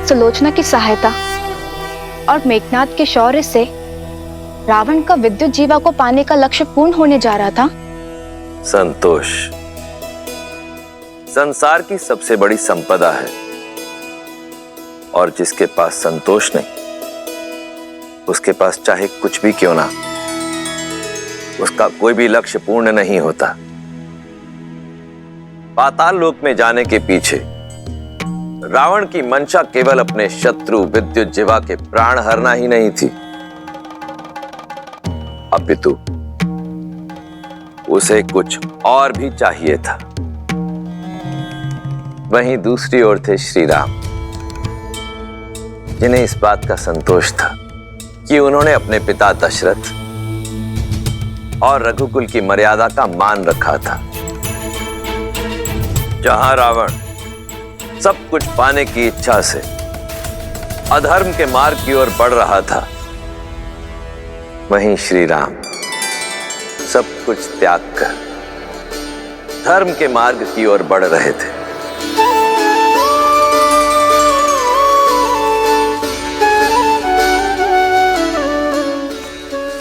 सुलोचना की सहायता और मेघनाद के शौर्य से रावण का विद्युत जीवा को पाने का लक्ष्य पूर्ण होने जा रहा था। संतोष संसार की सबसे बड़ी संपदा है, और जिसके पास संतोष नहीं, उसके पास चाहे कुछ भी क्यों ना, उसका कोई भी लक्ष्य पूर्ण नहीं होता। पाताल लोक में जाने के पीछे रावण की मंशा केवल अपने शत्रु विद्युत जीवा के प्राण हरना ही नहीं थी, अपितु उसे कुछ और भी चाहिए था। वहीं दूसरी ओर थे श्री राम, जिन्हें इस बात का संतोष था कि उन्होंने अपने पिता दशरथ और रघुकुल की मर्यादा का मान रखा था। जहां रावण सब कुछ पाने की इच्छा से अधर्म के मार्ग की ओर बढ़ रहा था, वहीं श्री राम सब कुछ त्याग कर धर्म के मार्ग की ओर बढ़ रहे थे।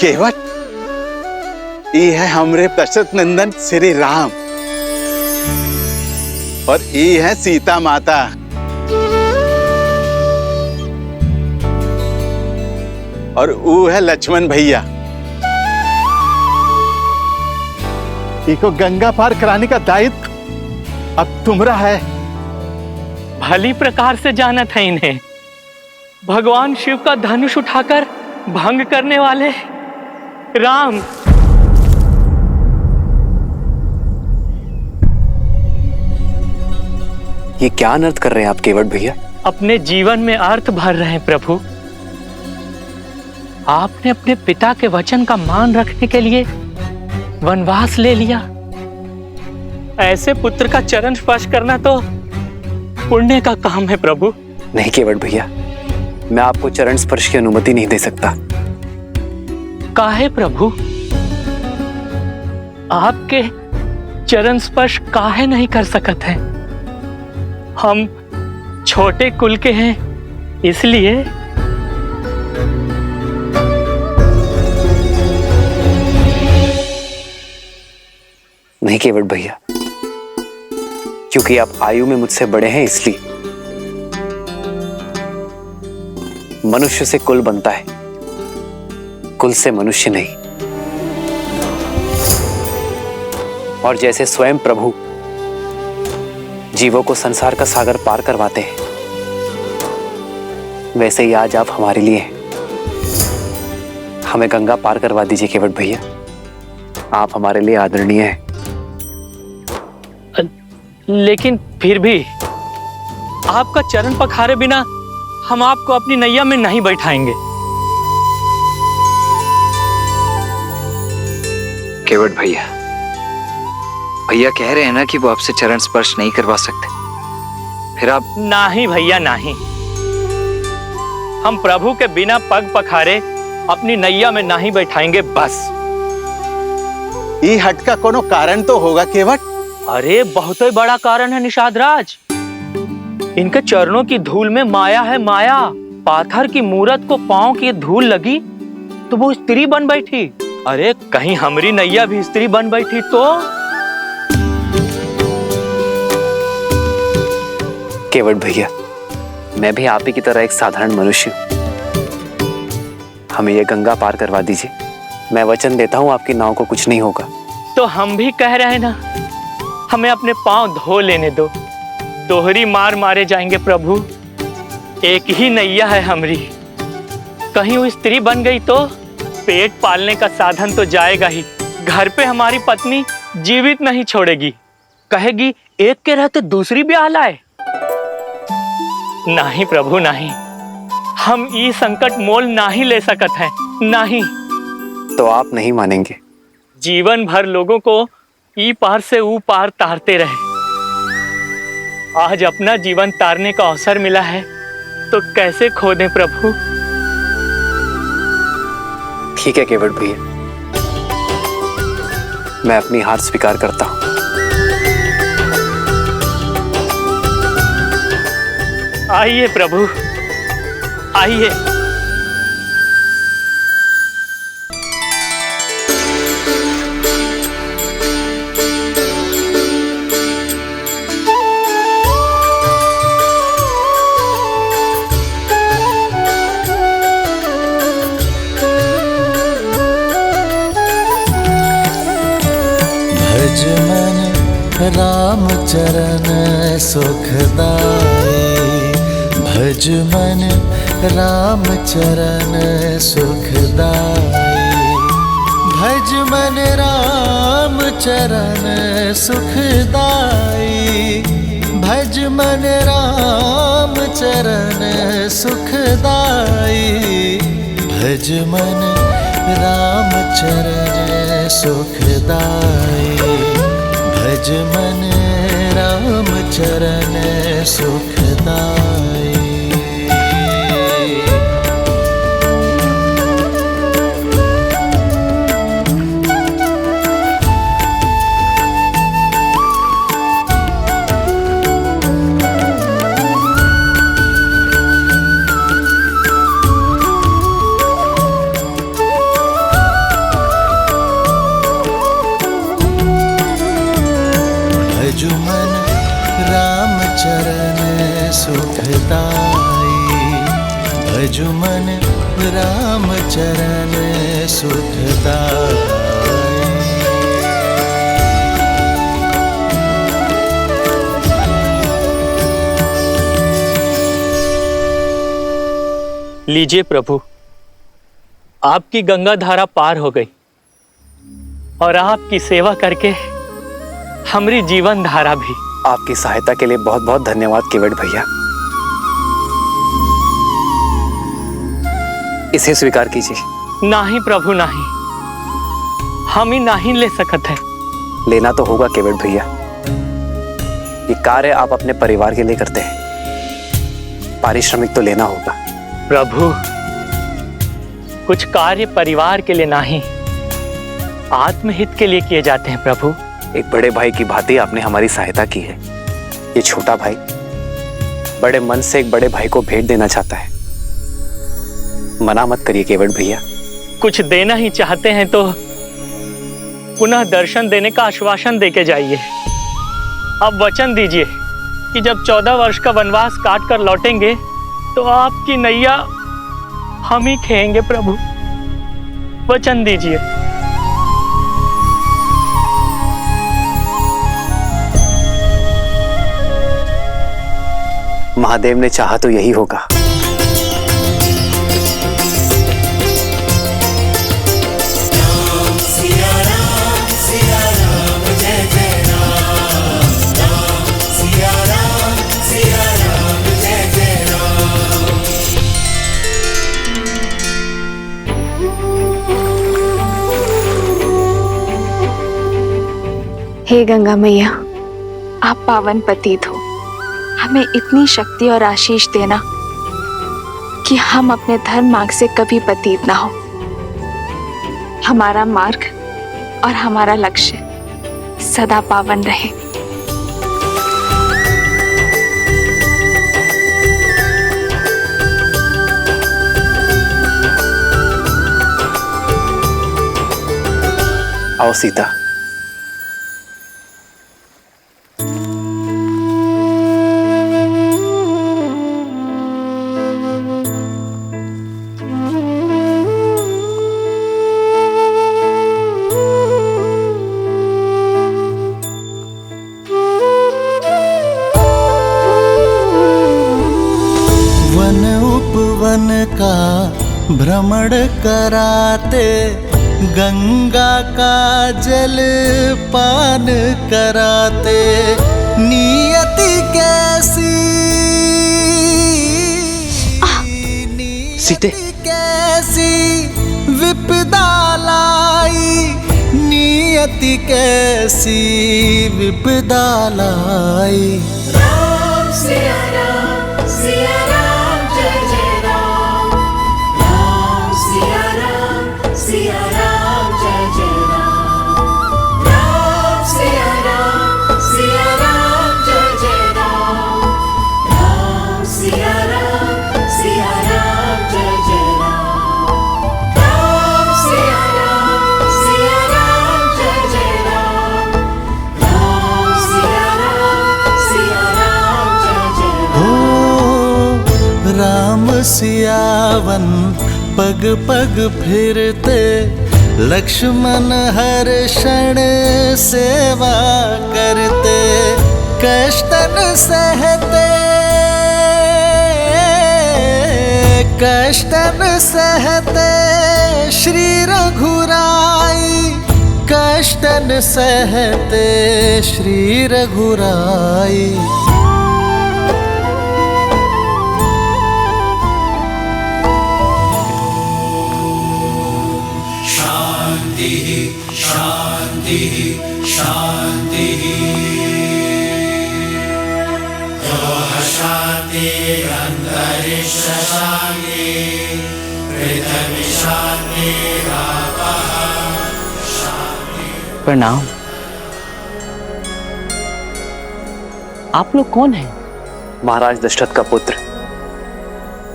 केवट ये है हमरे दशरथ नंदन श्री राम, और ये है सीता माता। और वो है लक्ष्मण भैया। इको गंगा पार कराने का दायित्व अब तुम्हारा है। भली प्रकार से जाना था इन्हें। भगवान शिव का धनुष उठाकर भंग करने वाले राम। ये क्या अनर्थ कर रहे हैं आप केवट भैया? अपने जीवन में अर्थ भर रहे हैं प्रभु। आपने अपने पिता के वचन का मान रखने के लिए वनवास ले लिया। ऐसे पुत्र का चरण स्पर्श करना तो पुण्य का काम है प्रभु। नहीं केवट भैया, मैं आपको चरण स्पर्श की अनुमति नहीं दे सकता। काहे प्रभु? आपके चरण स्पर्श काहे नहीं कर सकते हैं? हम छोटे कुल के हैं, इसलिए। नहीं केवट भैया, क्योंकि आप आयु में मुझसे बड़े हैं इसलिए। मनुष्य से कुल बनता है, कुल से मनुष्य नहीं। और जैसे स्वयं प्रभु जीवों को संसार का सागर पार करवाते हैं, वैसे ही आज आप हमारे लिए हैं। हमें गंगा पार करवा दीजिए केवट भैया, आप हमारे लिए आदरणीय हैं। लेकिन फिर भी आपका चरण पखारे बिना हम आपको अपनी नैया में नहीं बैठाएंगे। केवट भैया, भैया कह रहे हैं ना कि वो आपसे चरण स्पर्श नहीं करवा सकते, फिर आप। नहीं भैया नहीं, हम प्रभु के बिना पग पखारे अपनी नैया में नहीं बैठाएंगे बस। ये हट का कोनो कारण तो होगा केवट? अरे बहुत ही बड़ा कारण है निषाद राज। इनके चरणों की धूल में माया है, माया। पाथर की मूरत को पांव की धूल लगी तो वो स्त्री बन बैठी। अरे कहीं हमारी नैया भी स्त्री बन बैठी तो? केवट भैया, मैं भी आप ही की तरह एक साधारण मनुष्य हूं। हमें ये गंगा पार करवा दीजिए। मैं वचन देता हूं आपकी नाव को कुछ नहीं होगा। तो हम भी कह रहे हैं ना, हमें अपने पांव धो लेने दो। दोहरी मार मारे जाएंगे प्रभु। एक ही नैया है हमारी, कहीं वो स्त्री बन गई तो पेट पालने का साधन तो जाएगा ही। घर पे हमारी पत्नी जीवित नहीं छोड़ेगी, कहेगी एक के रहते दूसरी ब्याह लाए। नहीं प्रभु नहीं, हम ये संकट मोल नहीं ले सकत हैं, नहीं। तो आप नहीं मानेंगे? जीवन भर लोगों को ई पार से ऊ पार तारते रहे। आज अपना जीवन तारने का अवसर मिला है तो कैसे खो दें प्रभु? ठीक है केवट भैया, मैं अपनी हार स्वीकार करता हूं। आइए प्रभु, आइए। भज मन राम चरण सुखदाई, भज मन राम चरण सुखदाई, भज मन राम चरण सुखदाई, भज मन राम चरण सुखदाई, भज मन राम चरण सुखदाई, भज मन राम चरण सुखदाई। भजु मन राम चरण सुखदाई, भजु मन राम चरण सुखदाई। लीजिए प्रभु, आपकी गंगा धारा पार हो गई और आपकी सेवा करके हमारी जीवन धारा भी। आपकी सहायता के लिए बहुत बहुत धन्यवाद केवट भैया। इसे स्वीकार कीजिए। नहीं प्रभु नहीं, हम ही नहीं ले सकते हैं। लेना तो होगा केवट भैया, ये कार्य आप अपने परिवार के लिए करते हैं, पारिश्रमिक तो लेना होगा। प्रभु, कुछ कार्य परिवार के लिए नहीं, आत्महित के लिए किए जाते हैं प्रभु। एक बड़े भाई की भांति आपने हमारी सहायता की है। ये छोटा भाई बड़े मन से एक बड़े भाई को भेंट देना चाहता है, मना मत करिए केवट भैया। कुछ देना ही चाहते हैं तो पुनः दर्शन देने का आश्वासन देके जाइए। अब वचन दीजिए कि जब 14 वर्ष का वनवास काट कर लौटेंगे तो आपकी नैया हम ही खेएंगे प्रभु। वचन दीजिए। महादेव ने चाहा तो यही होगा। हे गंगा मैया, आप पावन पतित हो, हमें इतनी शक्ति और आशीष देना कि हम अपने धर्म मार्ग से कभी पतित ना हो। हमारा मार्ग और हमारा लक्ष्य सदा पावन रहे। आओ सीता। वन उपवन का भ्रमण कराते, गंगा का जल पान कराते, नियति कैसी सीते। कैसी विपदा लाई, नियति कैसी विपदा लाई। राम सिया राम जय जय राम, राम सिया राम जय जय राम, राम सिया राम जय जय राम, राम सिया राम सियावन पग पग फिरते, लक्ष्मण हर क्षण सेवा करते, कष्टन सहते, कष्टन सहते श्री रघुराई, कष्टन सहते श्री रघुराई। शांति शांति शांतिरन्तरिक्ष शांति पृथ्वी शांति प्रणाम। आप लोग कौन हैं? महाराज दशरथ का पुत्र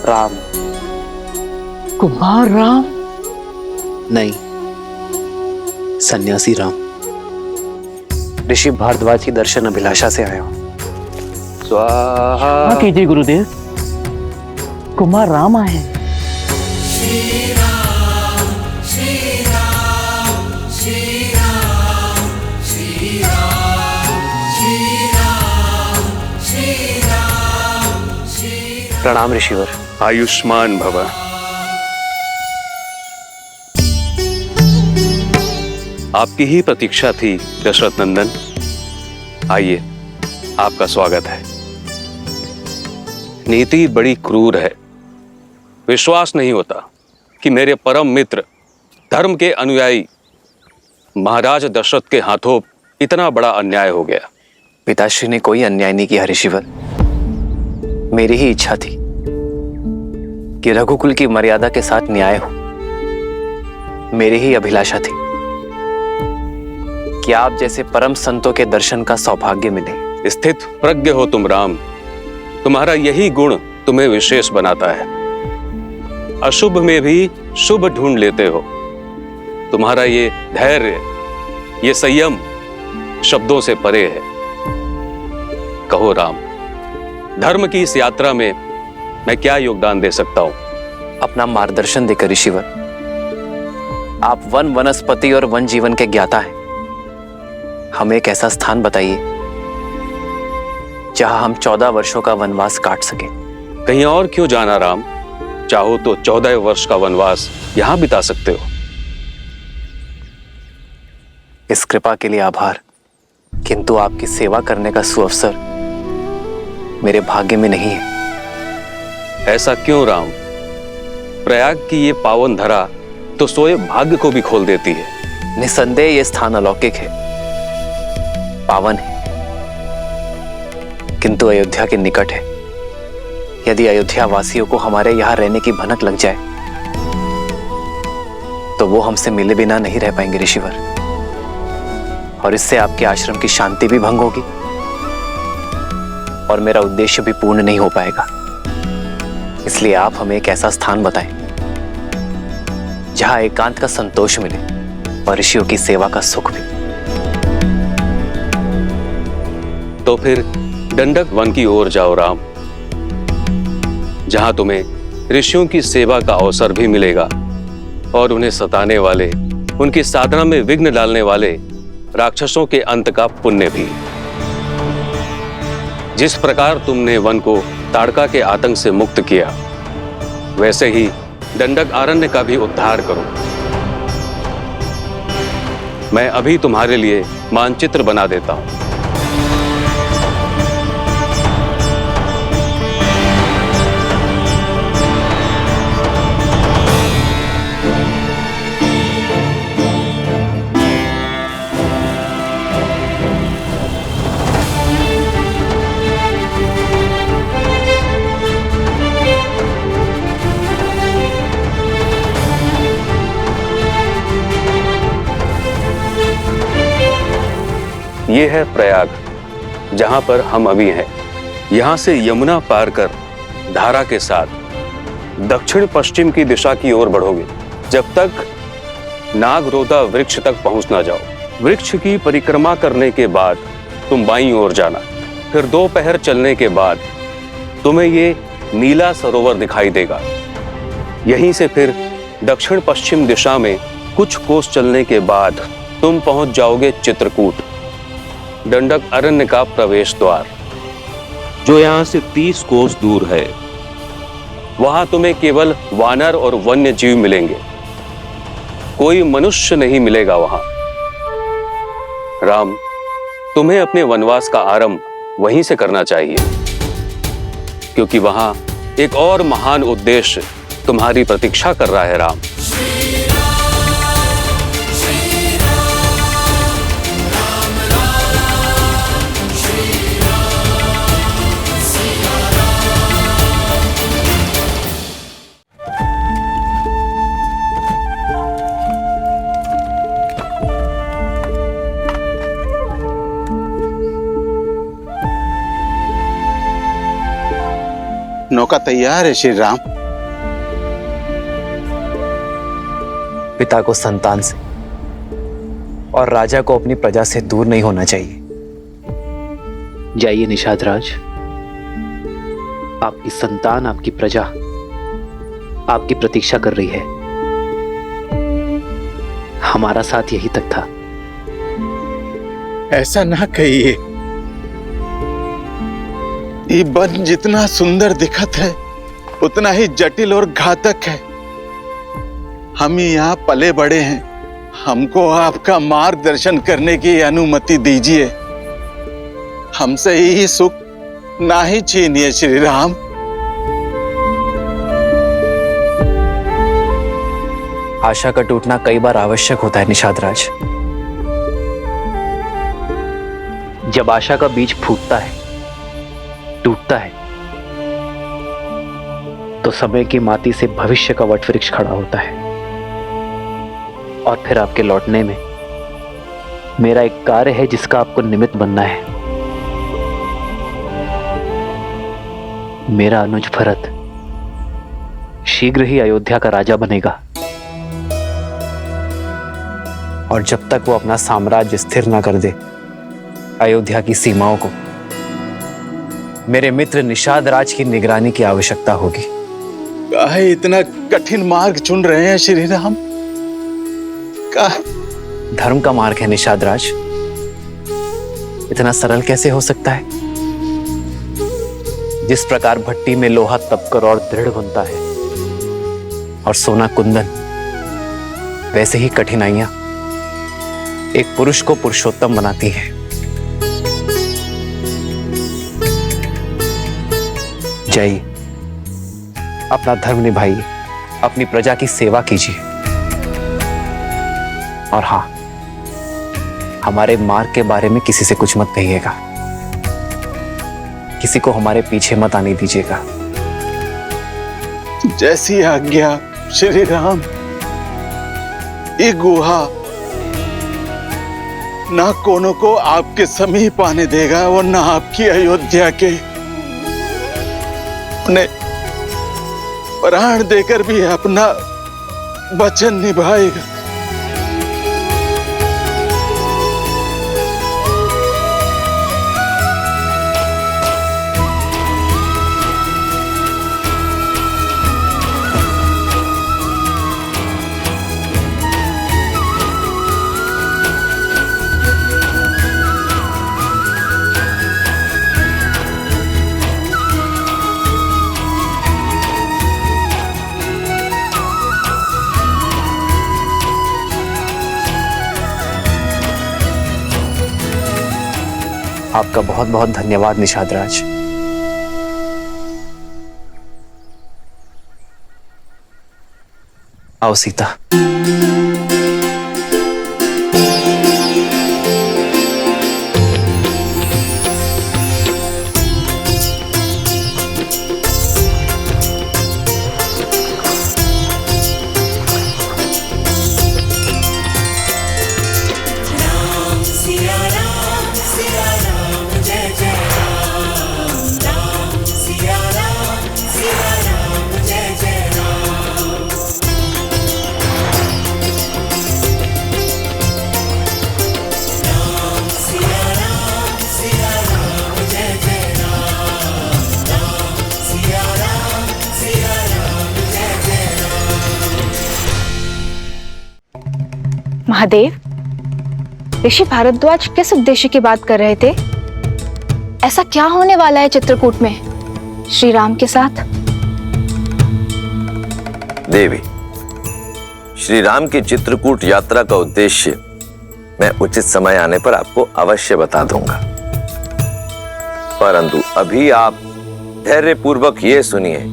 राम। कुमार राम? नहीं, सन्यासी राम। ऋषि भारद्वाज की दर्शन अभिलाषा से आया हूं। स्वाहा कीजिए गुरुदेव, कुमार राम आए हैं। श्री राम श्री राम श्री राम श्री राम श्री राम श्री राम श्री राम। प्रणाम ऋषिवर। आयुष्मान भव। आपकी ही प्रतीक्षा थी दशरथ नंदन। आइए, आपका स्वागत है। नीति बड़ी क्रूर है। विश्वास नहीं होता कि मेरे परम मित्र, धर्म के अनुयायी महाराज दशरथ के हाथों इतना बड़ा अन्याय हो गया। पिताश्री ने कोई अन्याय नहीं किया ऋषिवर। मेरी ही इच्छा थी कि रघुकुल की मर्यादा के साथ न्याय हो। मेरी ही अभिलाषा थी कि आप जैसे परम संतों के दर्शन का सौभाग्य मिले। स्थित प्रज्ञ हो तुम राम। तुम्हारा यही गुण तुम्हें विशेष बनाता है। अशुभ में भी शुभ ढूंढ लेते हो। तुम्हारा ये धैर्य, ये संयम शब्दों से परे है। कहो राम, धर्म की इस यात्रा में मैं क्या योगदान दे सकता हूं? अपना मार्गदर्शन देकर ऋषिवर। आप वन वनस्पति और वन जीवन के ज्ञाता हैं। हमें एक ऐसा स्थान बताइए जहां हम 14 वर्षों का वनवास काट सके। कहीं और क्यों जाना राम? चाहो तो 14 वर्ष का वनवास यहां बिता सकते हो। इस कृपा के लिए आभार, किंतु आपकी सेवा करने का सुअवसर मेरे भाग्य में नहीं है। ऐसा क्यों राम? प्रयाग की ये पावन धरा तो सोए भाग्य को भी खोल देती है। निसंदेह ये स्थान अलौकिक है, पावन है, किंतु अयोध्या के निकट है। यदि अयोध्या वासियों को हमारे यहां रहने की भनक लग जाए तो वो हमसे मिले बिना नहीं रह पाएंगे ऋषिवर, और इससे आपके आश्रम की शांति भी भंग होगी और मेरा उद्देश्य भी पूर्ण नहीं हो पाएगा। इसलिए आप हमें एक ऐसा स्थान बताएं जहां एकांत का संतोष मिले और ऋषियों की सेवा का सुख भी। तो फिर दंडक वन की ओर जाओ राम, जहां तुम्हें ऋषियों की सेवा का अवसर भी मिलेगा और उन्हें सताने वाले, उनकी साधना में विघ्न डालने वाले राक्षसों के अंत का पुण्य भी। जिस प्रकार तुमने वन को ताड़का के आतंक से मुक्त किया, वैसे ही दंडक आरण्य का भी उद्धार करो। मैं अभी तुम्हारे लिए मानचित्र बना देता हूं। ये है प्रयाग, जहां पर हम अभी हैं। यहां से यमुना पार कर धारा के साथ दक्षिण पश्चिम की दिशा की ओर बढ़ोगे, जब तक नागरोधा वृक्ष तक पहुंच ना जाओ। वृक्ष की परिक्रमा करने के बाद तुम बाईं ओर जाना। फिर 2 पहर चलने के बाद तुम्हें ये नीला सरोवर दिखाई देगा। यहीं से फिर दक्षिण पश्चिम दिशा में कुछ कोस चलने के बाद तुम पहुंच जाओगे चित्रकूट, दंडक अरण्य का प्रवेश द्वार, जो यहां से 30 कोस दूर है। वहां तुम्हें केवल वानर और वन्य जीव मिलेंगे, कोई मनुष्य नहीं मिलेगा वहां। राम, तुम्हें अपने वनवास का आरंभ वहीं से करना चाहिए, क्योंकि वहां एक और महान उद्देश्य तुम्हारी प्रतीक्षा कर रहा है। राम, नौका तैयार है श्री राम। पिता को संतान से और राजा को अपनी प्रजा से दूर नहीं होना चाहिए। जाइए निषाद राज, आपकी संतान, आपकी प्रजा आपकी प्रतीक्षा कर रही है। हमारा साथ यही तक था। ऐसा ना कहिए, ये वन जितना सुंदर दिखत है उतना ही जटिल और घातक है। हम यहाँ पले बड़े हैं, हमको आपका मार्गदर्शन करने की अनुमति दीजिए। हमसे यही सुख ना ही छीनिए श्री राम। आशा का टूटना कई बार आवश्यक होता है निषाद राज। जब आशा का बीज फूटता है, टूटता है, तो समय की माटी से भविष्य का वट वृक्ष खड़ा होता है। और फिर आपके लौटने में मेरा एक कार्य है जिसका आपको निमित्त बनना है। मेरा अनुज भरत शीघ्र ही अयोध्या का राजा बनेगा, और जब तक वो अपना साम्राज्य स्थिर ना कर दे अयोध्या की सीमाओं को, मेरे मित्र निषाद राज की निगरानी की आवश्यकता होगी। काहे इतना कठिन मार्ग चुन रहे हैं श्री राम? धर्म का मार्ग है निषाद राज, इतना सरल कैसे हो सकता है? जिस प्रकार भट्टी में लोहा तपकर और दृढ़ बनता है और सोना कुंदन, वैसे ही कठिनाइयां एक पुरुष को पुरुषोत्तम बनाती हैं। जाइए, अपना धर्म निभाइए, अपनी प्रजा की सेवा कीजिए, और हाँ, हमारे मार्ग के बारे में किसी से कुछ मत कहिएगा, किसी को हमारे पीछे मत आने दीजिएगा। जैसी आज्ञा श्री राम। ये गुहा ना कोनो को आपके समीप आने देगा और ना आपकी अयोध्या के अपने प्राण देकर भी अपना वचन निभाएगा। आपका बहुत बहुत धन्यवाद निषाद राज। आओ सीता। महादेव, ऋषि भारद्वाज किस उद्देश्य की बात कर रहे थे? ऐसा क्या होने वाला है चित्रकूट में श्री राम के साथ? देवी, श्री राम की चित्रकूट यात्रा का उद्देश्य मैं उचित समय आने पर आपको अवश्य बता दूंगा, परंतु अभी आप धैर्यपूर्वक ये सुनिए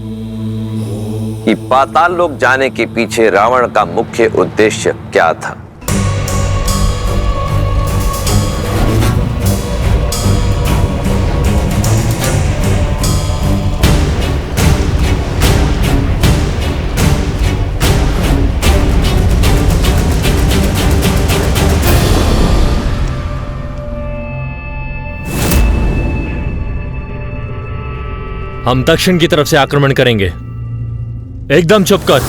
कि पाताल लोक जाने के पीछे रावण का मुख्य उद्देश्य क्या था। हम दक्षिण की तरफ से आक्रमण करेंगे। एकदम चुप कर।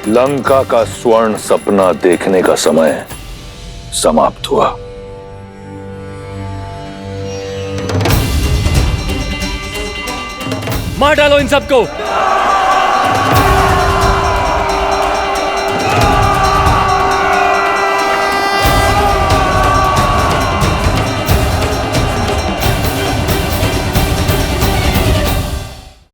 लंका का स्वर्ण सपना देखने का समय समाप्त हुआ। मार डालो इन सबको।